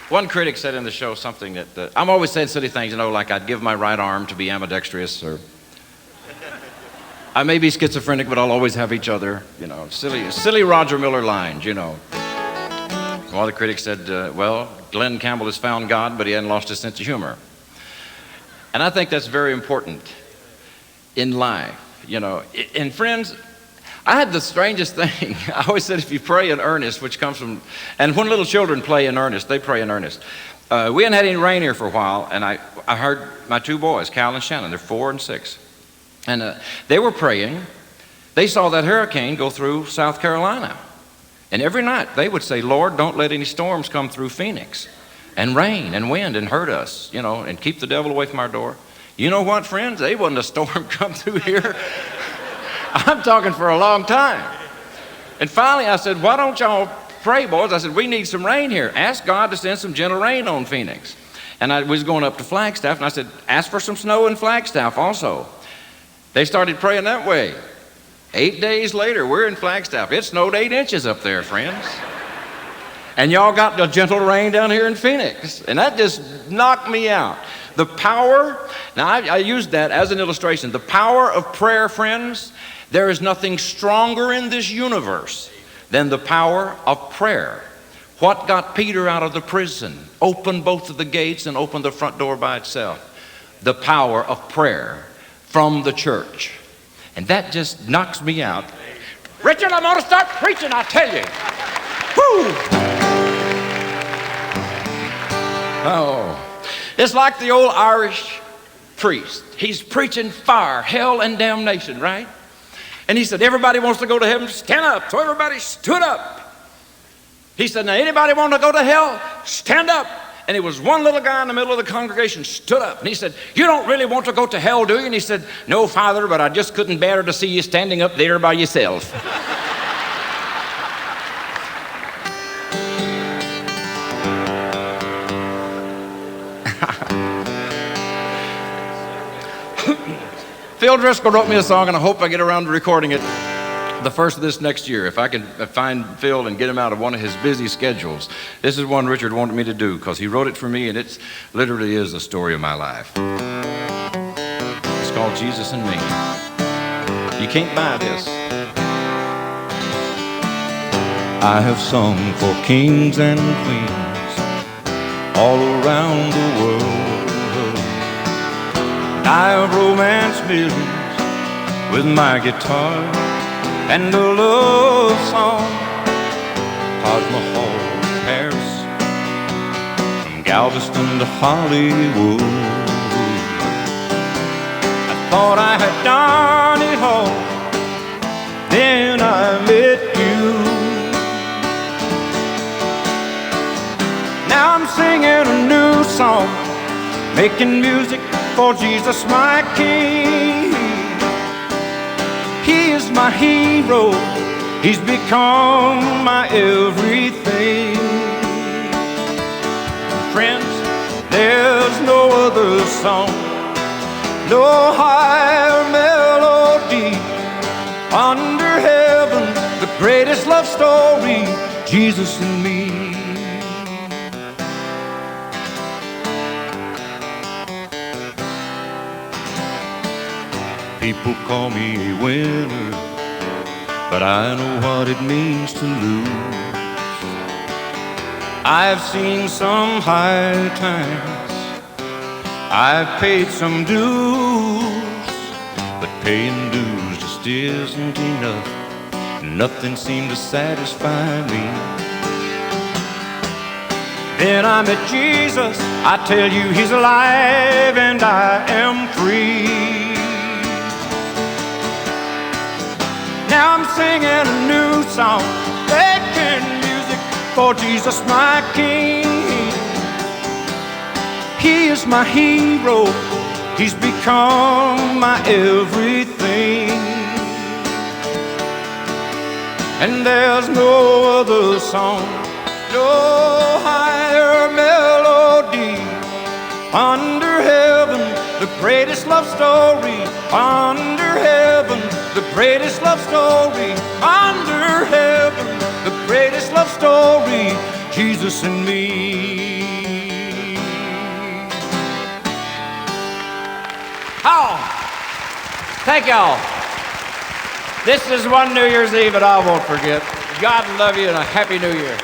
One critic said in the show something that I'm always saying silly things, like I'd give my right arm to be ambidextrous, or I may be schizophrenic, but I'll always have each other. Silly Roger Miller lines. One of the critics said, well, Glen Campbell has found God, but he hadn't lost his sense of humor. And I think that's very important in life. And friends, I had the strangest thing. I always said if you pray in earnest, which comes from, and when little children play in earnest, they pray in earnest. We hadn't had any rain here for a while, and I heard my two boys, Cal and Shannon, they're 4 and 6. And they were praying. They saw that hurricane go through South Carolina. And every night they would say, Lord, don't let any storms come through Phoenix, and rain and wind and hurt us, and keep the devil away from our door. You know what, friends? They wasn't a storm come through here. I'm talking for a long time. And finally I said, why don't y'all pray, boys? I said, we need some rain here. Ask God to send some gentle rain on Phoenix. And I was going up to Flagstaff, and I said, ask for some snow in Flagstaff also. They started praying that way. 8 days later, we're in Flagstaff. It snowed 8 inches up there, friends. And y'all got the gentle rain down here in Phoenix. And that just knocked me out. The power, now I used that as an illustration. The power of prayer, friends, there is nothing stronger in this universe than the power of prayer. What got Peter out of the prison, opened both of the gates and opened the front door by itself? The power of prayer from the church. And that just knocks me out. Richard, I'm going to start preaching, I tell you. Woo! Oh, it's like the old Irish priest. He's preaching fire, hell, and damnation, right? And he said, everybody wants to go to heaven, stand up. So everybody stood up. He said, now anybody want to go to hell? Stand up. And it was one little guy in the middle of the congregation stood up. And he said, you don't really want to go to hell, do you? And he said, no, Father, but I just couldn't bear to see you standing up there by yourself. Phil Driscoll wrote me a song, and I hope I get around to recording it the first of this next year. If I can find Phil and get him out of one of his busy schedules. This is one Richard wanted me to do because he wrote it for me, and it literally is the story of my life. It's called Jesus and Me. You can't buy this. I have sung for kings and queens all around the world. I have romanced millions with my guitar and a love song. Taj Mahal, Paris, from Galveston to Hollywood. I thought I had done it all, then I met you. Now I'm singing a new song, making music for Jesus my King. He is my hero, he's become my everything. Friends, there's no other song, no higher melody under heaven, the greatest love story, Jesus and me. People call me a winner, but I know what it means to lose. I've seen some high times, I've paid some dues, but paying dues just isn't enough. Nothing seemed to satisfy me. Then I met Jesus, I tell you he's alive and I am free. Now I'm singing a new song, making music for Jesus my King. He is my hero, he's become my everything. And there's no other song, no higher melody under heaven, the greatest love story under heaven, the greatest love story under heaven, the greatest love story, Jesus and me. Oh, thank y'all. This is one New Year's Eve that I won't forget. God love you and a Happy New Year.